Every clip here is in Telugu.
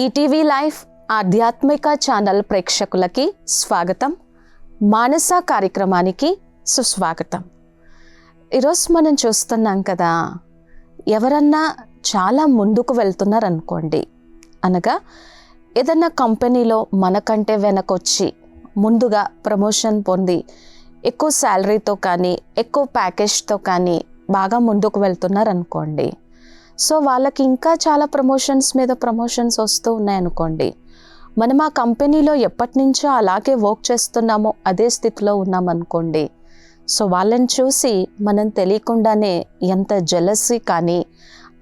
ఈటీవీ లైఫ్ ఆధ్యాత్మిక ఛానల్ ప్రేక్షకులకి స్వాగతం. మానస కార్యక్రమానికి సుస్వాగతం. ఈరోజు మనం చూస్తున్నాం కదా, ఎవరన్నా చాలా ముందుకు వెళ్తున్నారు అనుకోండి, అనగా ఏదన్నా కంపెనీలో మనకంటే వెనకొచ్చి ముందుగా ప్రమోషన్ పొంది ఎక్కువ శాలరీతో కానీ ఎక్కువ ప్యాకేజ్తో కానీ బాగా ముందుకు వెళ్తున్నారు అనుకోండి. సో వాళ్ళకి ఇంకా చాలా ప్రమోషన్స్ మీద ప్రమోషన్స్ వస్తూ ఉన్నాయనుకోండి. మనం ఆ కంపెనీలో ఎప్పటి నుంచో అలాగే వర్క్ చేస్తున్నామో అదే స్థితిలో ఉన్నామనుకోండి. సో వాళ్ళని చూసి మనం తెలియకుండానే ఎంత జెలసీ కానీ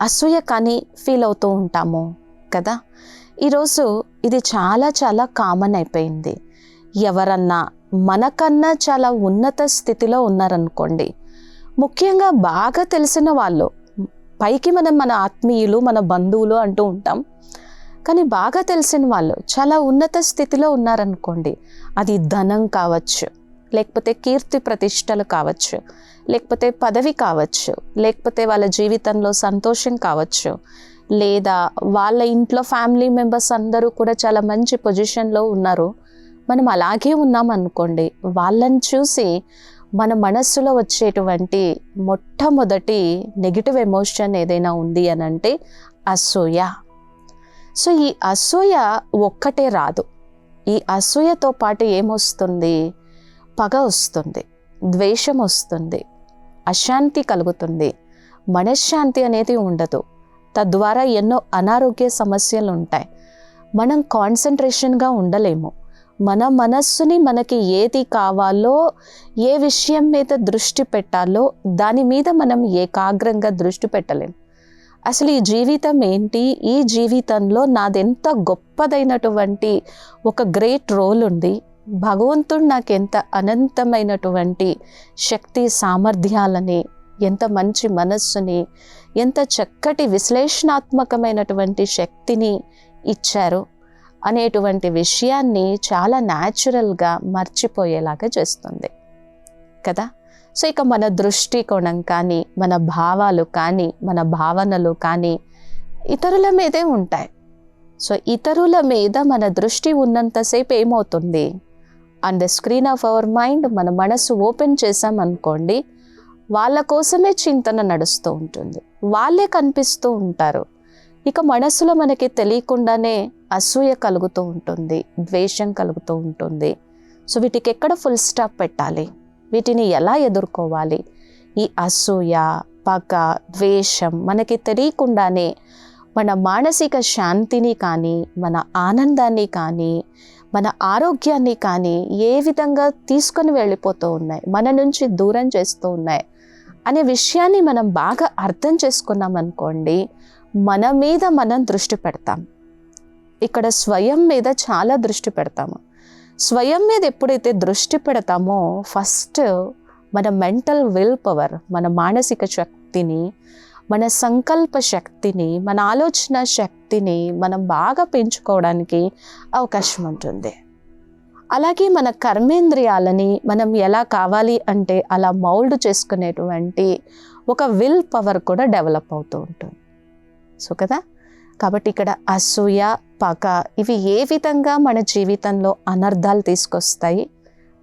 అసూయ కానీ ఫీల్ అవుతూ ఉంటాము కదా. ఈరోజు ఇది చాలా చాలా కామన్ అయిపోయింది. ఎవరన్నా మనకన్నా చాలా ఉన్నత స్థితిలో ఉన్నారనుకోండి, ముఖ్యంగా బాగా తెలిసిన వాళ్ళు, పైకి మనం మన ఆత్మీయులు మన బంధువులు అంటూ ఉంటాం, కానీ బాగా తెలిసిన వాళ్ళు చాలా ఉన్నత స్థితిలో ఉన్నారనుకోండి, అది ధనం కావచ్చు, లేకపోతే కీర్తి ప్రతిష్టలు కావచ్చు, లేకపోతే పదవి కావచ్చు, లేకపోతే వాళ్ళ జీవితంలో సంతోషం కావచ్చు, లేదా వాళ్ళ ఇంట్లో ఫ్యామిలీ మెంబర్స్ అందరూ కూడా చాలా మంచి పొజిషన్లో ఉన్నారు, మనం అలాగే ఉన్నాం అనుకోండి. వాళ్ళని చూసి మన మనస్సులో వచ్చేటువంటి మొట్టమొదటి నెగిటివ్ ఎమోషన్ ఏదైనా ఉంది అని అంటే అసూయ. సో ఈ అసూయ ఒక్కటే రాదు. ఈ అసూయతో పాటు ఏమొస్తుంది? పగ వస్తుంది, ద్వేషం వస్తుంది, అశాంతి కలుగుతుంది, మనశ్శాంతి అనేది ఉండదు. తద్వారా ఎన్నో అనారోగ్య సమస్యలు ఉంటాయి. మనం కాన్సన్ట్రేషన్గా ఉండలేము. మన మనస్సుని మనకి ఏది కావాలో, ఏ విషయం మీద దృష్టి పెట్టాలో దాని మీద మనం ఏకాగ్రంగా దృష్టి పెట్టలేం. అసలు ఈ జీవితం ఏంటి, ఈ జీవితంలో నాదెంత గొప్పదైనటువంటి ఒక గ్రేట్ రోల్ ఉంది, భగవంతుడు నాకు ఎంత అనంతమైనటువంటి శక్తి సామర్థ్యాలని, ఎంత మంచి మనస్సుని, ఎంత చక్కటి విశ్లేషణాత్మకమైనటువంటి శక్తిని ఇచ్చారు అనేటువంటి విషయాన్ని చాలా న్యాచురల్గా మర్చిపోయేలాగా చేస్తుంది కదా. సో ఇక మన దృష్టికోణం కానీ, మన భావాలు కానీ, మన భావనలు కానీ ఇతరుల మీదే ఉంటాయి. సో ఇతరుల మీద మన దృష్టి ఉన్నంతసేపు ఏమవుతుంది? On the screen of our mind మన మనసు ఓపెన్ చేసామనుకోండి, వాళ్ళ కోసమే చింతన నడుస్తూ ఉంటుంది, వాళ్ళే కనిపిస్తూ ఉంటారు. ఇక మనసులో మనకి తెలియకుండానే అసూయ కలుగుతూ ఉంటుంది, ద్వేషం కలుగుతూ ఉంటుంది. సో వీటికి ఎక్కడ ఫుల్ స్టాప్ పెట్టాలి? వీటిని ఎలా ఎదుర్కోవాలి? ఈ అసూయ, పగ, ద్వేషం మనకి తెలియకుండానే మన మానసిక శాంతిని కానీ, మన ఆనందాన్ని కానీ, మన ఆరోగ్యాన్ని కానీ ఏ విధంగా తీసుకొని వెళ్ళిపోతూ ఉన్నాయి, మన నుంచి దూరం చేస్తూ ఉన్నాయి అనే విషయాన్ని మనం బాగా అర్థం చేసుకున్నాం అనుకోండి, మన మీద మనం దృష్టి పెడతాం. ఇక్కడ స్వయం మీద చాలా దృష్టి పెడతాము. స్వయం మీద ఎప్పుడైతే దృష్టి పెడతామో ఫస్ట్ మన మెంటల్ విల్ పవర్, మన మానసిక శక్తిని, మన సంకల్ప శక్తిని, మన ఆలోచన శక్తిని మనం బాగా పెంచుకోవడానికి అవకాశం ఉంటుంది. అలాగే మన కర్మేంద్రియాలని మనం ఎలా కావాలి అంటే అలా మౌల్డ్ చేసుకునేటువంటి ఒక విల్ పవర్ కూడా డెవలప్ అవుతూ ఉంటుంది. సో కదా, కాబట్టి ఇక్కడ అసూయ, పగ ఇవి ఏ విధంగా మన జీవితంలో అనర్థాలు తీసుకొస్తాయి,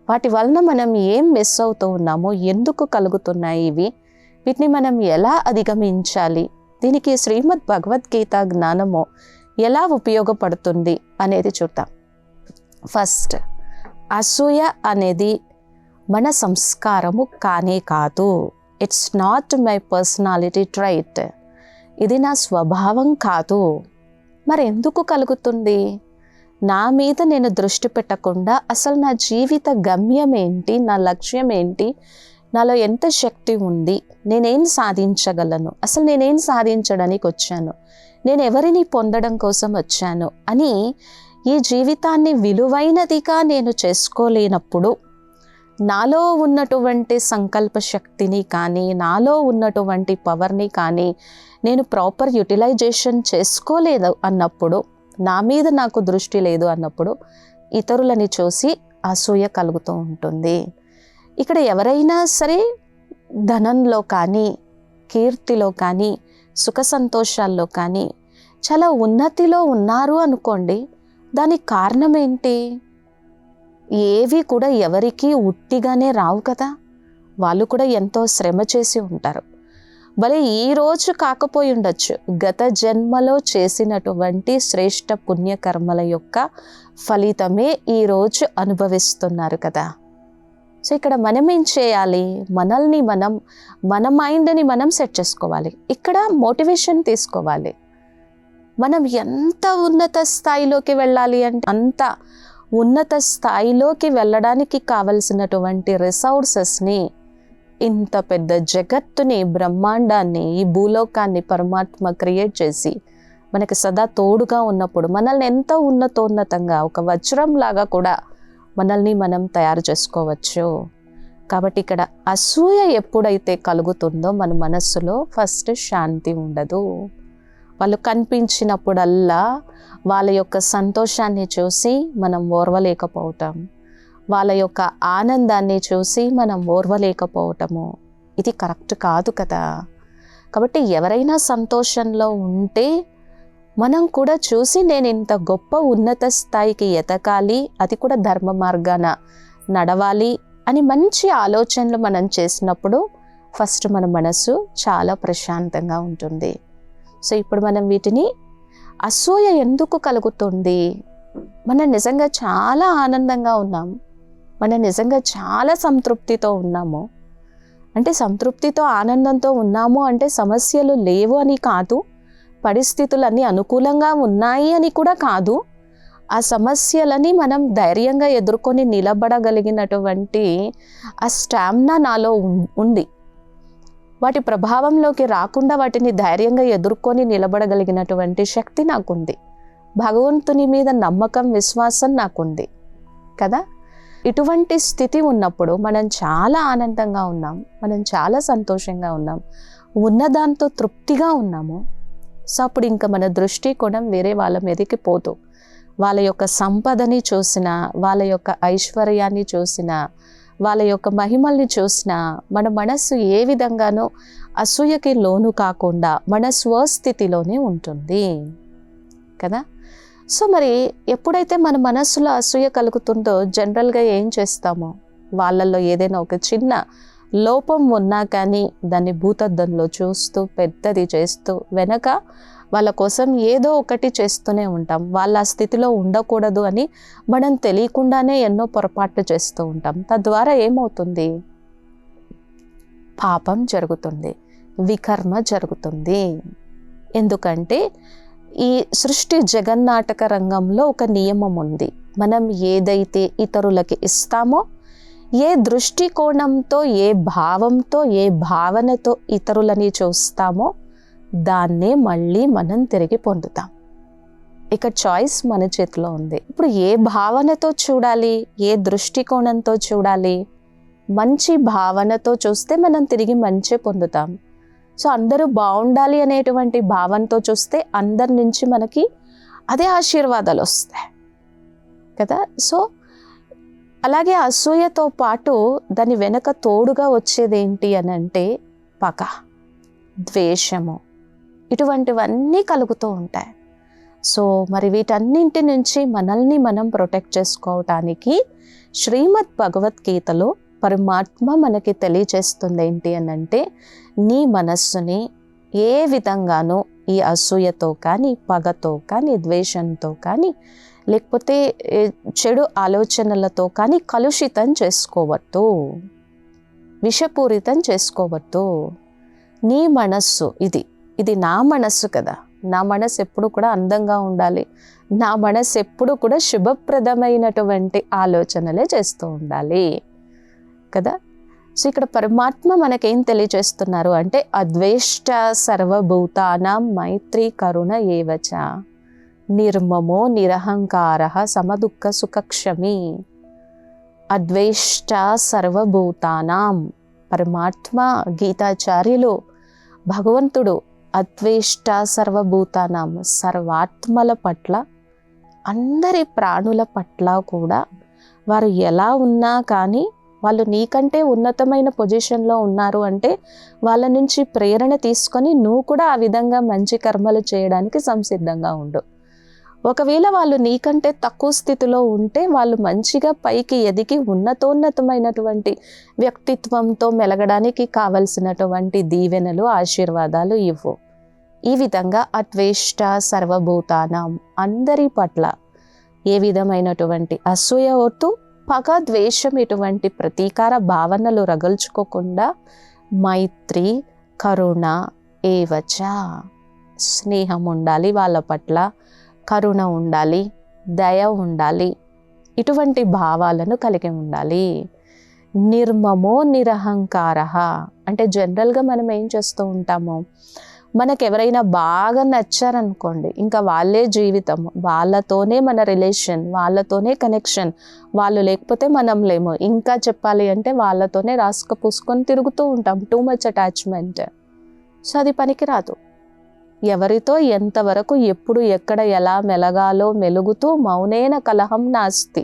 వాటి వలన మనం ఏం మిస్ అవుతూ ఉన్నామో, ఎందుకు కలుగుతున్నాయి ఇవి, వీటిని మనం ఎలా అధిగమించాలి, దీనికి శ్రీమద్ భగవద్గీత జ్ఞానము ఎలా ఉపయోగపడుతుంది అనేది చూద్దాం. ఫస్ట్, అసూయ అనేది మన సంస్కారము కానే కాదు. It's not my personality trait. ఇది నా స్వభావం కాదు. మరి ఎందుకు కలుగుతుంది? నా మీద నేను దృష్టి పెట్టకుండా అసలు నా జీవిత గమ్యం ఏంటి, నా లక్ష్యం ఏంటి, నాలో ఎంత శక్తి ఉంది, నేనేం సాధించగలను, అసలు నేనేం సాధించడానికి వచ్చాను, నేను ఎవరిని పొందడం కోసం వచ్చాను అని ఈ జీవితాన్ని విలువైనదిగా నేను చేసుకోలేనప్పుడు, నాలో ఉన్నటువంటి సంకల్ప శక్తిని కానీ, నాలో ఉన్నటువంటి పవర్ని కానీ నేను ప్రాపర్ యూటిలైజేషన్ చేసుకోలేదు అన్నప్పుడు, నా మీద నాకు దృష్టి లేదు అన్నప్పుడు ఇతరులని చూసి అసూయ కలుగుతూ ఉంటుంది. ఇక్కడ ఎవరైనా సరే ధనంలో కానీ, కీర్తిలో కానీ, సుఖ సంతోషాల్లో కానీ చాలా ఉన్నతిలో ఉన్నారు అనుకోండి, దానికి కారణం ఏంటి? ఏవి కూడా ఎవరికి ఉట్టిగానే రావు కదా, వాళ్ళు కూడా ఎంతో శ్రమ చేసి ఉంటారు. భలే ఈరోజు కాకపోయి ఉండొచ్చు, గత జన్మలో చేసినటువంటి శ్రేష్ఠ పుణ్యకర్మల యొక్క ఫలితమే ఈరోజు అనుభవిస్తున్నారు కదా. సో ఇక్కడ మనం ఏం చేయాలి? మన మైండ్ని మనం సెట్ చేసుకోవాలి. ఇక్కడ మోటివేషన్ తీసుకోవాలి. మనం ఎంత ఉన్నత స్థాయిలోకి వెళ్ళాలి అంటే అంత ఉన్నత స్థాయిలోకి వెళ్ళడానికి కావలసినటువంటి రిసోర్సెస్ని, ఇంత పెద్ద జగత్తుని, బ్రహ్మాండాన్ని, ఈ భూలోకాన్ని పరమాత్మ క్రియేట్ చేసి మనకి సదా తోడుగా ఉన్నప్పుడు మనల్ని ఎంతో ఉన్నతంగా ఒక వజ్రం లాగా కూడా మనల్ని మనం తయారు చేసుకోవచ్చు. కాబట్టి ఇక్కడ అసూయ ఎప్పుడైతే కలుగుతుందో మన మనస్సులో ఫస్ట్ శాంతి ఉండదు. వాళ్ళు కనిపించినప్పుడల్లా వాళ్ళ యొక్క సంతోషాన్ని చూసి మనం ఓర్వలేకపోవటం, వాళ్ళ యొక్క ఆనందాన్ని చూసి మనం ఓర్వలేకపోవటము, ఇది కరెక్ట్ కాదు కదా. కాబట్టి ఎవరైనా సంతోషంలో ఉంటే మనం కూడా చూసి నేను ఇంత గొప్ప ఉన్నత స్థాయికి ఎదగాలి, అది కూడా ధర్మ మార్గాన నడవాలి అని మంచి ఆలోచనలు మనం చేసినప్పుడు ఫస్ట్ మన మనసు చాలా ప్రశాంతంగా ఉంటుంది. సో ఇప్పుడు మనం వీటిని, అసూయ ఎందుకు కలుగుతుంది? మనం నిజంగా చాలా ఆనందంగా ఉన్నాం, మనం నిజంగా చాలా సంతృప్తితో ఉన్నాము అంటే, సంతృప్తితో ఆనందంతో ఉన్నాము అంటే సమస్యలు లేవు అని కాదు, పరిస్థితులన్నీ అనుకూలంగా ఉన్నాయి అని కూడా కాదు. ఆ సమస్యలని మనం ధైర్యంగా ఎదుర్కొని నిలబడగలిగినటువంటి ఆ స్టామినా నాలో ఉంది. వాటి ప్రభావంలోకి రాకుండా వాటిని ధైర్యంగా ఎదుర్కొని నిలబడగలిగినటువంటి శక్తి నాకుంది. భగవంతుని మీద నమ్మకం, విశ్వాసం నాకుంది కదా. ఇటువంటి స్థితి ఉన్నప్పుడు మనం చాలా ఆనందంగా ఉన్నాం, మనం చాలా సంతోషంగా ఉన్నాం, ఉన్నదాంతో తృప్తిగా ఉన్నాము. సో అప్పుడు ఇంకా మన దృష్టికోణం వేరే వాళ్ళ మీదకి పోదు. వాళ్ళ యొక్క సంపదని చూసినా, వాళ్ళ యొక్క ఐశ్వర్యాన్ని చూసినా, వాళ్ళ యొక్క మహిమల్ని చూసినా మన మనస్సు ఏ విధంగానూ అసూయకి లోను కాకుండా మన స్వస్థితిలోనే ఉంటుంది కదా. సో మరి ఎప్పుడైతే మన మనస్సులో అసూయ కలుగుతుందో జనరల్గా ఏం చేస్తామో, వాళ్ళల్లో ఏదైనా ఒక చిన్న లోపం ఉన్నా కానీ దాన్ని భూతద్దంలో చూస్తూ పెద్దది చేస్తూ వెనక వాళ్ళ కోసం ఏదో ఒకటి చేస్తూనే ఉంటాం. వాళ్ళ స్థితిలో ఉండకూడదు అని మనం తెలియకుండానే ఎన్నో పొరపాట్లు చేస్తూ ఉంటాం. తద్వారా ఏమవుతుంది? పాపం జరుగుతుంది, వికర్మ జరుగుతుంది. ఎందుకంటే ఈ సృష్టి జగన్నాటక రంగంలో ఒక నియమం ఉంది. మనం ఏదైతే ఇతరులకి ఇస్తామో, ఏ దృష్టికోణంతో, ఏ భావంతో, ఏ భావనతో ఇతరులని చూస్తామో దాన్నే మళ్ళీ మనం తిరిగి పొందుతాం. ఇక చాయిస్ మన చేతిలో ఉంది. ఇప్పుడు ఏ భావనతో చూడాలి, ఏ దృష్టికోణంతో చూడాలి? మంచి భావనతో చూస్తే మనం తిరిగి మంచి పొందుతాం. సో అందరూ బాగుండాలి అనేటువంటి భావంతో చూస్తే అందరి నుంచి మనకి అదే ఆశీర్వాదాలు వస్తాయి కదా. సో అలాగే అసూయతో పాటు దాని వెనక తోడుగా వచ్చేది ఏంటి అని అంటే పగ, ద్వేషము, ఇటువంటివన్నీ కలుగుతూ ఉంటాయి. సో మరి వీటన్నింటి నుంచి మనల్ని మనం ప్రొటెక్ట్ చేసుకోవటానికి శ్రీమద్ భగవద్గీతలో పరమాత్మ మనకి తెలియచేస్తుంది ఏంటి అని అంటే, నీ మనస్సుని ఏ విధంగానూ ఈ అసూయతో కానీ, పగతో కానీ, ద్వేషంతో కానీ, లేకపోతే చెడు ఆలోచనలతో కానీ కలుషితం చేసుకోవద్దు, విషపూరితం చేసుకోవద్దు. నీ మనస్సు ఇది నా మనస్సు కదా, నా మనసు ఎప్పుడు కూడా అందంగా ఉండాలి, నా మనసు ఎప్పుడు కూడా శుభప్రదమైనటువంటి ఆలోచనలే చేస్తూ ఉండాలి కదా. సో ఇక్కడ పరమాత్మ మనకేం తెలియజేస్తున్నారు అంటే, అద్వేష్ట సర్వభూతానాం మైత్రీ కరుణ ఏవచ నిర్మమో నిరహంకార సమదుఃఖ సుఖక్షమి. అద్వేష్ట సర్వభూతానాం, పరమాత్మ గీతాచార్యులు భగవంతుడు అద్వేష్ట సర్వభూతానాం, సర్వాత్మల పట్ల, అందరి ప్రాణుల పట్ల కూడా వారు ఎలా ఉన్నా కానీ వాళ్ళు నీకంటే ఉన్నతమైన పొజిషన్లో ఉన్నారు అంటే వాళ్ళ నుంచి ప్రేరణ తీసుకొని నువ్వు కూడా ఆ విధంగా మంచి కర్మలు చేయడానికి సంసిద్ధంగా ఉండు. ఒకవేళ వాళ్ళు నీకంటే తక్కువ స్థితిలో ఉంటే వాళ్ళు మంచిగా పైకి ఎదిగి ఉన్నతోన్నతమైనటువంటి వ్యక్తిత్వంతో మెలగడానికి కావలసినటువంటి దీవెనలు, ఆశీర్వాదాలు ఇవ్వు. ఈ విధంగా అద్వేష్ట సర్వభూతానం, అందరి పట్ల ఏ విధమైనటువంటి అసూయ వద్దు, పగ, ద్వేషం ఇటువంటి ప్రతీకార భావనలు రగల్చుకోకుండా మైత్రి, కరుణ ఏవచ, స్నేహం ఉండాలి వాళ్ళ పట్ల, కరుణ ఉండాలి, దయ ఉండాలి, ఇటువంటి భావాలను కలిగి ఉండాలి. నిర్మమో నిరహంకార అంటే జనరల్గా మనం ఏం చేస్తూ ఉంటామో, మనకు ఎవరైనా బాగా నచ్చారనుకోండి, ఇంకా వాళ్ళే జీవితం, వాళ్ళతోనే మన రిలేషన్, వాళ్ళతోనే కనెక్షన్, వాళ్ళు లేకపోతే మనం లేము. ఇంకా చెప్పాలి అంటే వాళ్ళతోనే రాసుక పూసుకొని తిరుగుతూ ఉంటాం, టూ మచ్ అటాచ్మెంట్. సో అది పనికిరాదు. ఎవరితో ఎంతవరకు ఎప్పుడు ఎక్కడ ఎలా మెలగాలో మెలుగుతూ మౌనేన కలహం నాస్తి,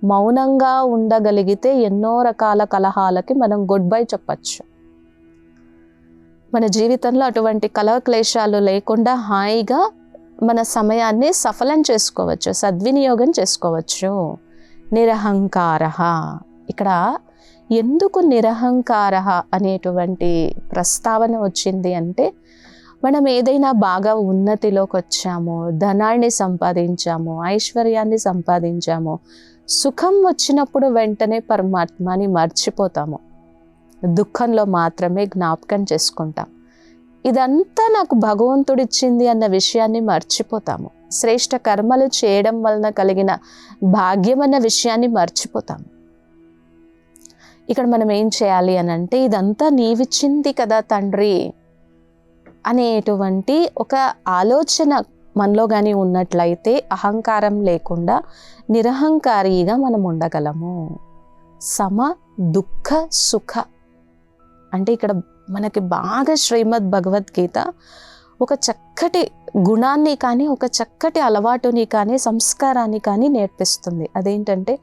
మౌనంగా ఉండగలిగితే ఎన్నో రకాల కలహాలకి మనం గుడ్ బై చెప్పచ్చు. మన జీవితంలో అటువంటి కలహ క్లేశాలు లేకుండా హాయిగా మన సమయాన్ని సఫలం చేసుకోవచ్చు, సద్వినియోగం చేసుకోవచ్చు. నిరహంకార, ఇక్కడ ఎందుకు నిరహంకార అనేటువంటి ప్రస్తావన వచ్చింది అంటే, మనం ఏదైనా బాగా ఉన్నతిలోకి వచ్చాము, ధనాన్ని సంపాదించాము, ఐశ్వర్యాన్ని సంపాదించాము, సుఖం వచ్చినప్పుడు వెంటనే పరమాత్మని మర్చిపోతాము, దుఃఖంలో మాత్రమే జ్ఞాపకం చేసుకుంటాం. ఇదంతా నాకు భగవంతుడిచ్చింది అన్న విషయాన్ని మర్చిపోతాము. శ్రేష్ఠ కర్మలు చేయడం వలన కలిగిన భాగ్యం అన్న విషయాన్ని మర్చిపోతాము. ఇక్కడ మనం ఏం చేయాలి అని అంటే, ఇదంతా నీవిచ్చింది కదా తండ్రి అనేటువంటి ఒక ఆలోచన మనలో కానీ ఉన్నట్లయితే అహంకారం లేకుండా నిరహంకారిగా మనం ఉండగలము. సమ దుఃఖ సుఖ అంటే ఇక్కడ మనకి బాగా శ్రీమద్ భగవద్గీత ఒక చక్కటి గుణాన్ని కానీ, ఒక చక్కటి అలవాటుని కానీ, సంస్కారాన్ని కానీ నేర్పిస్తుంది. అదేంటంటే,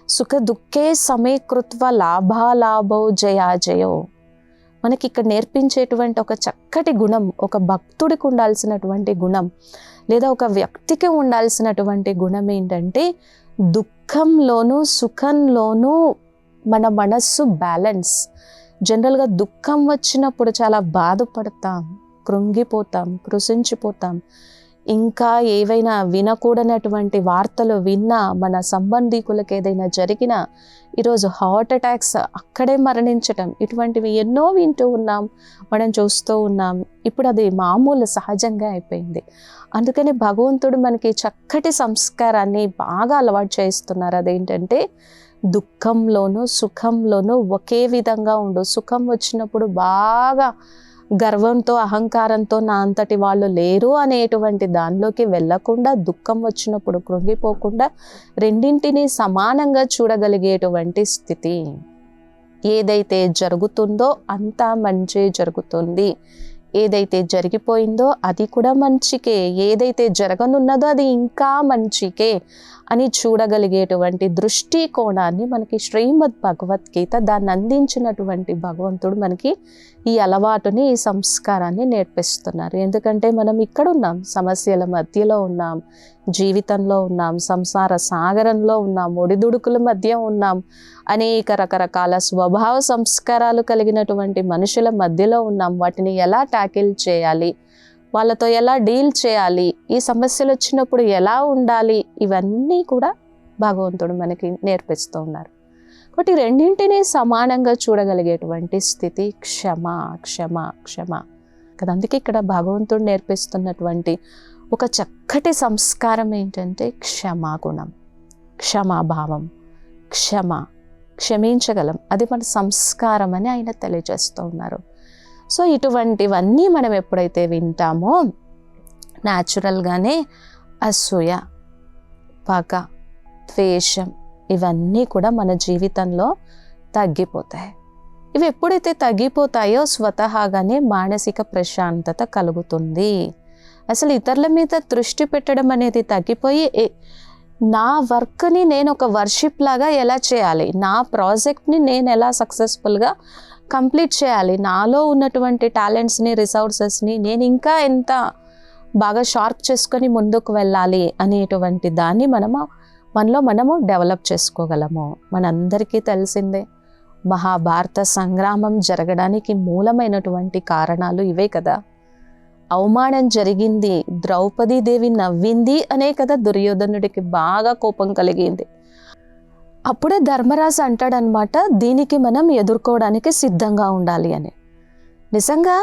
సుఖ దుఃఖే సమీకృత్వ లాభాలాభో జయాజయో. మనకి ఇక్కడ నేర్పించేటువంటి ఒక చక్కటి గుణం, ఒక భక్తుడికి ఉండాల్సినటువంటి గుణం, లేదా ఒక వ్యక్తికి ఉండాల్సినటువంటి గుణం ఏంటంటే, దుఃఖంలోనూ సుఖంలోనూ మన మనస్సు బ్యాలెన్స్. జనరల్గా దుఃఖం వచ్చినప్పుడు చాలా బాధపడతాం, కృంగిపోతాం, కృషించిపోతాం. ఇంకా ఏవైనా వినకూడనటువంటి వార్తలు విన్నా, మన సంబంధీకులకు ఏదైనా జరిగినా, ఈరోజు హార్ట్ అటాక్స్, అక్కడే మరణించటం, ఇటువంటివి ఎన్నో వింటూ ఉన్నాం, మనం చూస్తూ ఉన్నాం. ఇప్పుడు అది మామూలు, సహజంగా అయిపోయింది. అందుకని భగవంతుడు మనకి చక్కటి సంస్కారాన్ని బాగా అలవాటు చేస్తున్నారు. అదేంటంటే, దుఃఖంలోనూ సుఖంలోనూ ఒకే విధంగా ఉండు. సుఖం వచ్చినప్పుడు బాగా గర్వంతో, అహంకారంతో నా అంతటి వాళ్ళు లేరు అనేటువంటి దానిలోకి వెళ్ళకుండా, దుఃఖం వచ్చినప్పుడు కృంగిపోకుండా రెండింటినీ సమానంగా చూడగలిగేటువంటి స్థితి. ఏదైతే జరుగుతుందో అంతా మంచి జరుగుతుంది, ఏదైతే జరిగిపోయిందో అది కూడా మంచికే, ఏదైతే జరగనున్నదో అది ఇంకా మంచికే అని చూడగలిగేటువంటి దృష్టి కోణాన్ని మనకి శ్రీమద్ భగవద్గీత, దాన్ని అందించినటువంటి భగవంతుడు మనకి ఈ అలవాటుని, ఈ సంస్కారాన్ని నేర్పిస్తున్నారు. ఎందుకంటే మనం ఇక్కడ ఉన్నాం, సమస్యల మధ్యలో ఉన్నాం, జీవితంలో ఉన్నాం, సంసార సాగరంలో ఉన్నాం, ఒడిదుడుకుల మధ్య ఉన్నాం, అనేక రకరకాల స్వభావ సంస్కారాలు కలిగినటువంటి మనుషుల మధ్యలో ఉన్నాం. వాటిని ఎలా ట్యాకిల్ చేయాలి, వాళ్ళతో ఎలా డీల్ చేయాలి, ఈ సమస్యలు వచ్చినప్పుడు ఎలా ఉండాలి, ఇవన్నీ కూడా భగవంతుడు మనకి నేర్పిస్తూ ఉన్నారు. కాబట్టి రెండింటినీ సమానంగా చూడగలిగేటువంటి స్థితి క్షమ, క్షమ, క్షమ కదా. అందుకే ఇక్కడ భగవంతుడు నేర్పిస్తున్నటువంటి ఒక చక్కటి సంస్కారం ఏంటంటే క్షమాగుణం, క్షమాభావం, క్షమించగలం, అది మన సంస్కారం అని ఆయన తెలియజేస్తూ ఉన్నారు. సో ఇటువంటివన్నీ మనం ఎప్పుడైతే వింటామో న్యాచురల్గానే అసూయ, పగ, ద్వేషం ఇవన్నీ కూడా మన జీవితంలో తగ్గిపోతాయి. ఇవి ఎప్పుడైతే తగ్గిపోతాయో స్వతహాగానే మానసిక ప్రశాంతత కలుగుతుంది. అసలు ఇతరుల మీద దృష్టి పెట్టడం అనేది తగ్గిపోయి నా వర్క్ని నేను ఒక వర్షిప్ లాగా ఎలా చేయాలి, నా ప్రాజెక్ట్ని నేను ఎలా సక్సెస్ఫుల్గా కంప్లీట్ చేయాలి, నాలో ఉన్నటువంటి టాలెంట్స్ని రిసోర్సెస్ని నేను ఇంకా ఎంత బాగా షార్ప్ చేసుకొని ముందుకు వెళ్ళాలి అనేటువంటి దాన్ని మనము డెవలప్ చేసుకోగలము. మనందరికీ తెలిసిందే, మహాభారత సంగ్రామం జరగడానికి మూలమైనటువంటి కారణాలు ఇవే కదా. అవమానం జరిగింది, ద్రౌపదీదేవి నవ్వింది అనే కదా దుర్యోధనుడికి బాగా కోపం కలిగింది. అప్పుడే ధర్మరాజు అంటాడనమాట, దీనికి మనం ఎదుర్కోవడానికి సిద్ధంగా ఉండాలి అని. నిజంగా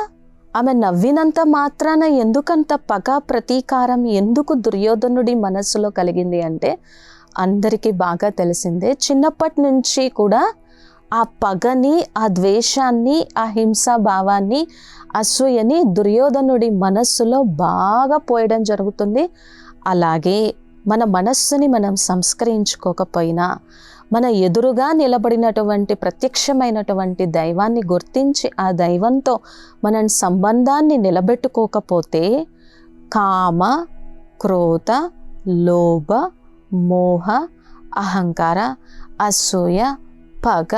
ఆమె నవ్వినంత మాత్రాన ఎందుకంత పగ ప్రతీకారం ఎందుకు దుర్యోధనుడి మనస్సులో కలిగింది అంటే అందరికీ బాగా తెలిసిందే. చిన్నప్పటి నుంచి కూడా ఆ పగని, ఆ ద్వేషాన్ని, ఆ హింసా భావాన్ని, అసూయని దుర్యోధనుడి మనస్సులో బాగా పోయడం జరుగుతుంది. అలాగే మన మనస్సుని మనం సంస్కరించుకోకపోయినా, మన ఎదురుగా నిలబడినటువంటి ప్రత్యక్షమైనటువంటి దైవాన్ని గుర్తించి ఆ దైవంతో మన సంబంధాన్ని నిలబెట్టుకోకపోతే కామ, క్రోధ, లోభ, మోహ, అహంకార, అసూయ, పగ,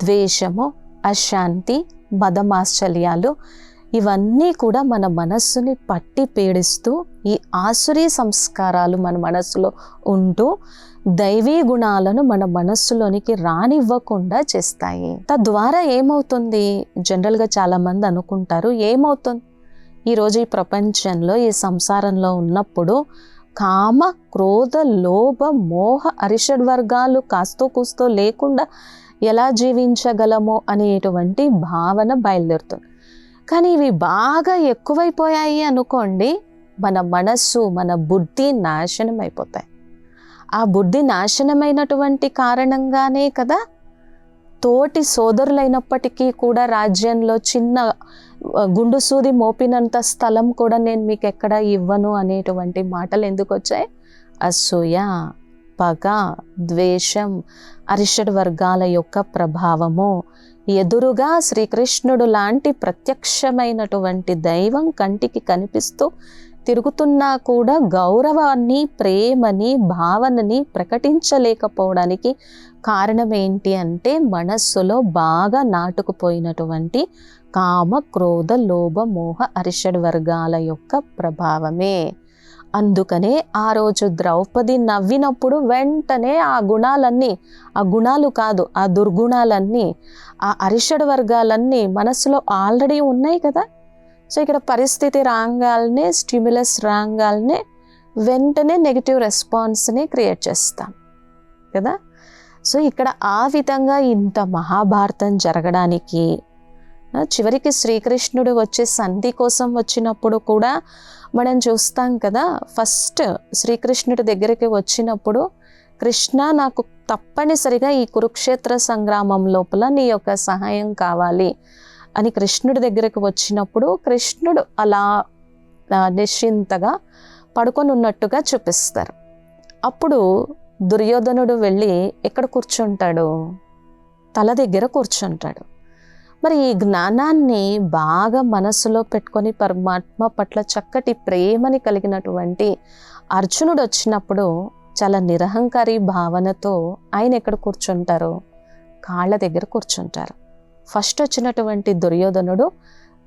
ద్వేషము, అశాంతి, మదమాశ్చర్యాలు ఇవన్నీ కూడా మన మనస్సుని పట్టి పీడిస్తూ ఈ ఆసురీ సంస్కారాలు మన మనస్సులో ఉంటూ దైవీ గుణాలను మన మనస్సులోనికి రానివ్వకుండా చేస్తాయి. తద్వారా ఏమవుతుంది, జనరల్గా చాలామంది అనుకుంటారు, ఏమవుతుంది ఈరోజు ఈ ప్రపంచంలో ఈ సంసారంలో ఉన్నప్పుడు కామ, క్రోధ, లోభ, మోహ, అరిషడ్ వర్గాలు కాస్తో కూస్తో లేకుండా ఎలా జీవించగలమో అనేటువంటి భావన బయలుదేరుతుంది. కానీ ఇవి బాగా ఎక్కువైపోయాయి అనుకోండి, మన మనస్సు, మన బుద్ధి నాశనం అయిపోతాయి. ఆ బుద్ధి నాశనమైనటువంటి కారణంగానే కదా తోటి సోదరులైనప్పటికీ కూడా రాజ్యంలో చిన్న గుండు సూది మోపినంత స్థలం కూడా నేను మీకు ఎక్కడ ఇవ్వను అనేటువంటి మాటలు ఎందుకు వచ్చాయి? అసూయ, పగ, ద్వేషం, అరిషడ్ వర్గాల యొక్క ప్రభావము. ఎదురుగా శ్రీకృష్ణుడు లాంటి ప్రత్యక్షమైనటువంటి దైవం కంటికి కనిపిస్తూ తిరుగుతున్నా కూడా గౌరవాన్ని, ప్రేమని, భావనని ప్రకటించలేకపోవడానికి కారణం ఏంటి అంటే మనస్సులో బాగా నాటుకుపోయినటువంటి కామ, క్రోధ, లోభ, మోహ, అరిషడ్ వర్గాల యొక్క ప్రభావమే. అందుకనే ఆ రోజు ద్రౌపది నవ్వినప్పుడు వెంటనే ఆ గుణాలు కాదు, ఆ దుర్గుణాలన్నీ, ఆ అరిషడ్ వర్గాలన్నీ మనసులో ఆల్రెడీ ఉన్నాయి కదా. సో ఇక్కడ పరిస్థితి రాగానే, స్టిమ్యులస్ రాగానే వెంటనే నెగిటివ్ రెస్పాన్స్ని క్రియేట్ చేస్తాం కదా. సో ఇక్కడ ఆ విధంగా ఇంత మహాభారతం జరగడానికి చివరికి శ్రీకృష్ణుడు వచ్చే సంధి కోసం వచ్చినప్పుడు కూడా మనం చూస్తాం కదా. ఫస్ట్ శ్రీకృష్ణుడి దగ్గరికి వచ్చినప్పుడు, కృష్ణ నాకు తప్పనిసరిగా ఈ కురుక్షేత్ర సంగ్రామం లోపల నీ యొక్క సహాయం కావాలి అని కృష్ణుడి దగ్గరికి వచ్చినప్పుడు కృష్ణుడు అలా నిశ్చింతగా పడుకొని ఉన్నట్టుగా చూపిస్తారు. అప్పుడు దుర్యోధనుడు వెళ్ళి ఎక్కడ కూర్చుంటాడు? తల దగ్గర కూర్చుంటాడు. మరి ఈ జ్ఞానాన్ని బాగా మనసులో పెట్టుకొని పరమాత్మ పట్ల చక్కటి ప్రేమని కలిగినటువంటి అర్జునుడు వచ్చినప్పుడు చాలా నిరహంకారి భావనతో ఆయన ఎక్కడ కూర్చుంటారు? కాళ్ళ దగ్గర కూర్చుంటారు. ఫస్ట్ వచ్చినటువంటి దుర్యోధనుడు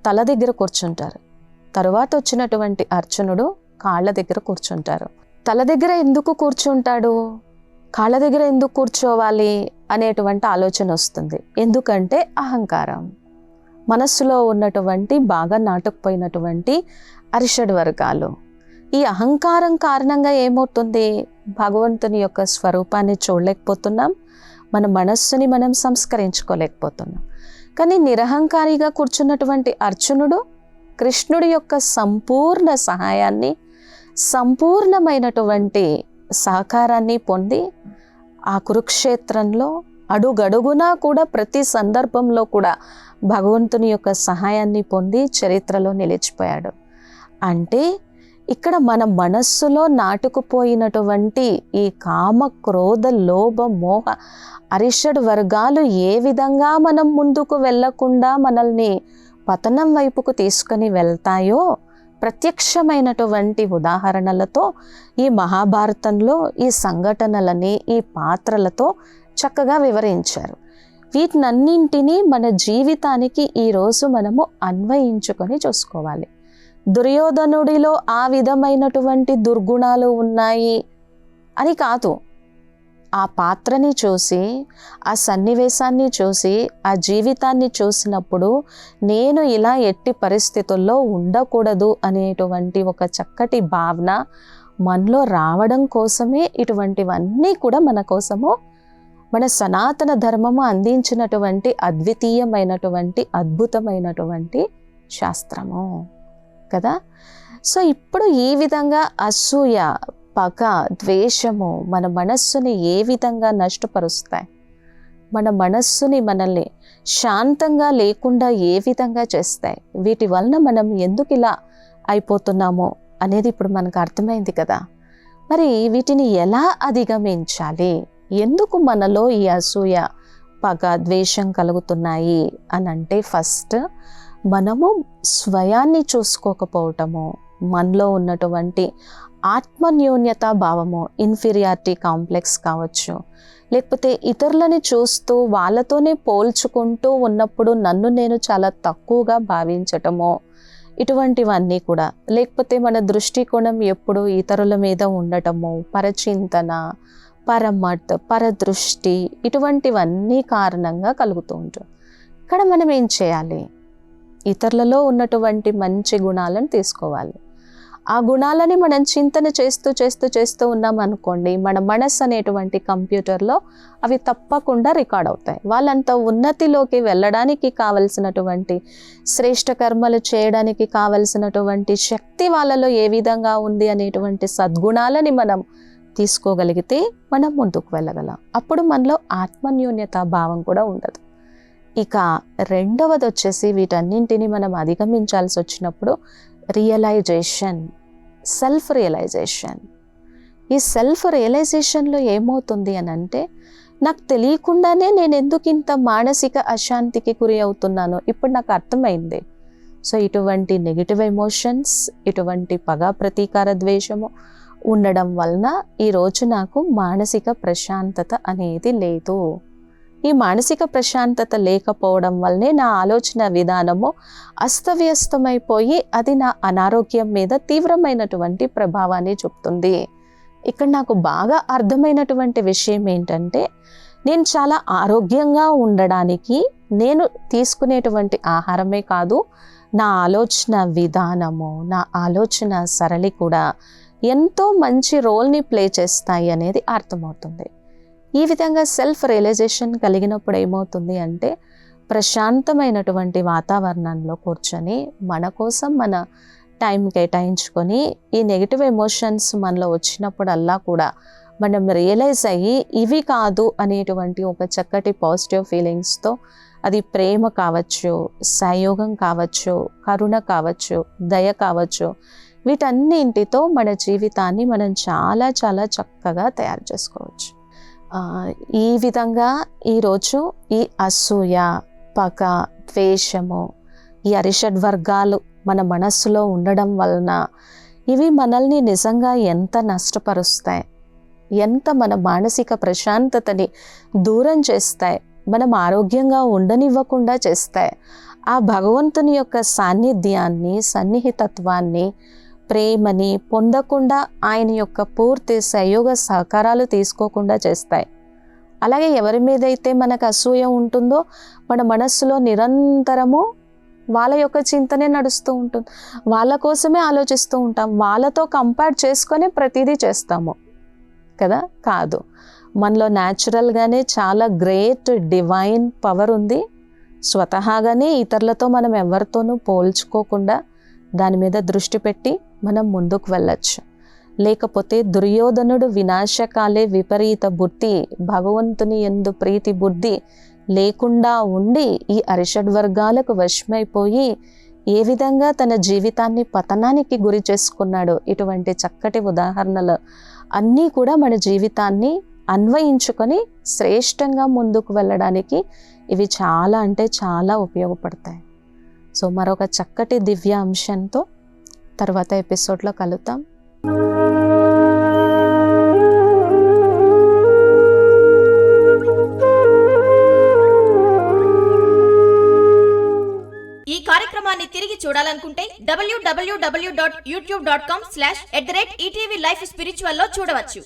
తల దగ్గర కూర్చుంటారు. తరువాత వచ్చినటువంటి అర్జునుడు కాళ్ళ దగ్గర కూర్చుంటారు. తల దగ్గర ఎందుకు కూర్చుంటాడు, కాళ్ళ దగ్గర ఎందుకు కూర్చోవాలి అనేటువంటి ఆలోచన వస్తుంది. ఎందుకంటే అహంకారం, మనస్సులో ఉన్నటువంటి బాగా నాటుకుపోయినటువంటి అరిషడ్ వర్గాలు. ఈ అహంకారం కారణంగా ఏమవుతుంది? భగవంతుని యొక్క స్వరూపాన్ని చూడలేకపోతున్నాం, మన మనస్సుని మనం సంస్కరించుకోలేకపోతున్నాం. కానీ నిరహంకారిగా కూర్చున్నటువంటి అర్జునుడు కృష్ణుడి యొక్క సంపూర్ణ సహాయాన్ని, సంపూర్ణమైనటువంటి సహకారాన్ని పొంది ఆ కురుక్షేత్రంలో అడుగడుగునా కూడా ప్రతి సందర్భంలో కూడా భగవంతుని యొక్క సహాయాన్ని పొంది చరిత్రలో నిలిచిపోయాడు. అంటే ఇక్కడ మన మనస్సులో నాటుకుపోయినటువంటి ఈ కామ, క్రోధ, లోభ, మోహ, అరిషడ్ వర్గాలు ఏ విధంగా మనం ముందుకు వెళ్ళకుండా మనల్ని పతనం వైపుకు తీసుకొని వెళ్తాయో ప్రత్యక్షమైనటువంటి ఉదాహరణలతో ఈ మహాభారతంలో ఈ సంఘటనలని ఈ పాత్రలతో చక్కగా వివరించారు. వీటినన్నింటినీ మన జీవితానికి ఈరోజు మనము అన్వయించుకొని చూసుకోవాలి. దుర్యోధనుడిలో ఆ విధమైనటువంటి దుర్గుణాలు ఉన్నాయి అని కాదు, ఆ పాత్రని చూసి, ఆ సన్నివేశాన్ని చూసి, ఆ జీవితాన్ని చూసినప్పుడు నేను ఇలా ఎట్టి పరిస్థితుల్లో ఉండకూడదు అనేటువంటి ఒక చక్కటి భావన మనలో రావడం కోసమే ఇటువంటివన్నీ కూడా మన కోసము మన సనాతన ధర్మము అందించినటువంటి అద్వితీయమైనటువంటి అద్భుతమైనటువంటి శాస్త్రము కదా. సో ఇప్పుడు ఈ విధంగా అసూయ, పగ, ద్వేషము మన మనస్సుని ఏ విధంగా నష్టపరుస్తాయి, మన మనస్సుని మనల్ని శాంతంగా లేకుండా ఏ విధంగా చేస్తాయి, వీటి వలన మనం ఎందుకు ఇలా అయిపోతున్నామో అనేది ఇప్పుడు మనకు అర్థమైంది కదా. మరి వీటిని ఎలా అధిగమించాలి, ఎందుకు మనలో ఈ అసూయ, పగ, ద్వేషం కలుగుతున్నాయి అని అంటే ఫస్ట్ మనము స్వయాన్ని చూసుకోకపోవటము, మనలో ఉన్నటువంటి ఆత్మన్యూన్యతా భావము, ఇన్ఫీరియారిటీ కాంప్లెక్స్ కావచ్చు, లేకపోతే ఇతరులని చూస్తూ వాళ్ళతోనే పోల్చుకుంటూ ఉన్నప్పుడు నన్ను నేను చాలా తక్కువగా భావించటము, ఇటువంటివన్నీ కూడా. లేకపోతే మన దృష్టికోణం ఎప్పుడు ఇతరుల మీద ఉండటము, పరచింతన, పరమట్, పరదృష్టి, ఇటువంటివన్నీ కారణంగా కలుగుతూ ఉంటుంది. ఇక్కడ మనం ఏం చేయాలి, ఇతరులలో ఉన్నటువంటి మంచి గుణాలను తీసుకోవాలి. ఆ గుణాలని మనం చింతన చేస్తూ చేస్తూ చేస్తూ ఉన్నాం అనుకోండి, మన మనస్సు అనేటువంటి కంప్యూటర్లో అవి తప్పకుండా రికార్డ్ అవుతాయి. వాళ్ళంత ఉన్నతిలోకి వెళ్ళడానికి కావలసినటువంటి శ్రేష్ఠ కర్మలు చేయడానికి కావలసినటువంటి శక్తి వాళ్ళలో ఏ విధంగా ఉంది అనేటువంటి సద్గుణాలని మనం తీసుకోగలిగితే మనం ముందుకు వెళ్ళగలం. అప్పుడు మనలో ఆత్మన్యూన్యతా భావం కూడా ఉండదు. ఇక రెండవది వచ్చేసి వీటన్నింటినీ మనం అధిగమించాల్సి వచ్చినప్పుడు రియలైజేషన్, సెల్ఫ్ రియలైజేషన్. ఈ సెల్ఫ్ రియలైజేషన్లో ఏమవుతుంది అని అంటే, నాకు తెలియకుండానే నేను ఎందుకు ఇంత మానసిక అశాంతికి గురి అవుతున్నానో ఇప్పుడు నాకు అర్థమైంది. సో ఇటువంటి నెగిటివ్ ఎమోషన్స్, ఇటువంటి పగ, ప్రతీకార, ద్వేషము ఉండడం వలన ఈరోజు నాకు మానసిక ప్రశాంతత అనేది లేదు. ఈ మానసిక ప్రశాంతత లేకపోవడం వల్లనే నా ఆలోచన విధానము అస్తవ్యస్తమైపోయి అది నా అనారోగ్యం మీద తీవ్రమైనటువంటి ప్రభావాన్ని చూపుతుంది. ఇక్కడ నాకు బాగా అర్థమైనటువంటి విషయం ఏంటంటే, నేను చాలా ఆరోగ్యంగా ఉండడానికి నేను తీసుకునేటువంటి ఆహారమే కాదు, నా ఆలోచన విధానము, నా ఆలోచన సరళి కూడా ఎంతో మంచి రోల్ని ప్లే చేస్తాయి అనేది అర్థమవుతుంది. ఈ విధంగా సెల్ఫ్ రియలైజేషన్ కలిగినప్పుడు ఏమవుతుంది అంటే, ప్రశాంతమైనటువంటి వాతావరణంలో కూర్చొని మన కోసం మన టైం కేటాయించుకొని ఈ నెగిటివ్ ఎమోషన్స్ మనలో వచ్చినప్పుడల్లా కూడా మనం రియలైజ్ అయ్యి ఇవి కాదు అనేటువంటి ఒక చక్కటి పాజిటివ్ ఫీలింగ్స్తో, అది ప్రేమ కావచ్చు, సహయోగం కావచ్చు, కరుణ కావచ్చు, దయ కావచ్చు, వీటన్నింటితో మన జీవితాన్ని మనం చాలా చాలా చక్కగా తయారు చేసుకోవచ్చు. ఈ విధంగా ఈరోజు ఈ అసూయ, పగ, ద్వేషము, ఈ అరిషడ్ వర్గాలు మన మనస్సులో ఉండడం వలన ఇవి మనల్ని నిజంగా ఎంత నష్టపరుస్తాయి, ఎంత మన మానసిక ప్రశాంతతని దూరం చేస్తాయి, మనం ఆరోగ్యంగా ఉండనివ్వకుండా చేస్తాయి. ఆ భగవంతుని యొక్క సాన్నిధ్యాన్ని, సన్నిహితత్వాన్ని, ప్రేమని పొందకుండా ఆయన యొక్క పూర్తి సహయోగ సహకారాలు తీసుకోకుండా చేస్తాయి. అలాగే ఎవరి మీద అయితే మనకు అసూయ ఉంటుందో మన మనస్సులో నిరంతరము వాళ్ళ యొక్క చింతనే నడుస్తూ ఉంటుంది, వాళ్ళ కోసమే ఆలోచిస్తూ ఉంటాం, వాళ్ళతో కంపేర్ చేసుకొని ప్రతిదీ చేస్తాము కదా. కాదు, మనలో న్యాచురల్గానే చాలా గ్రేట్ డివైన్ పవర్ ఉంది. స్వతహాగానే ఇతరులతో మనం ఎవరితోనూ పోల్చుకోకుండా దాని మీద దృష్టి పెట్టి మనం ముందుకు వెళ్ళచ్చు. లేకపోతే దుర్యోధనుడు వినాశకాలే విపరీత బుద్ధి, భగవంతుని యందు ప్రీతి బుద్ధి లేకుండా ఉండి ఈ అరిషడ్ వర్గాలకు వశమైపోయి ఏ విధంగా తన జీవితాన్ని పతనానికి గురి చేసుకున్నాడో, ఇటువంటి చక్కటి ఉదాహరణలు అన్నీ కూడా మన జీవితాన్ని అన్వయించుకొని శ్రేష్టంగా ముందుకు వెళ్ళడానికి ఇవి చాలా అంటే చాలా ఉపయోగపడతాయి. సో మరొక చక్కటి దివ్య అంశంతో తర్వాత ఎపిసోడ్లో కలుద్దాం. ఈ కార్యక్రమాన్ని తిరిగి చూడాలనుకుంటే www.youtube.com/@ETV Life Spiritual లో చూడవచ్చు.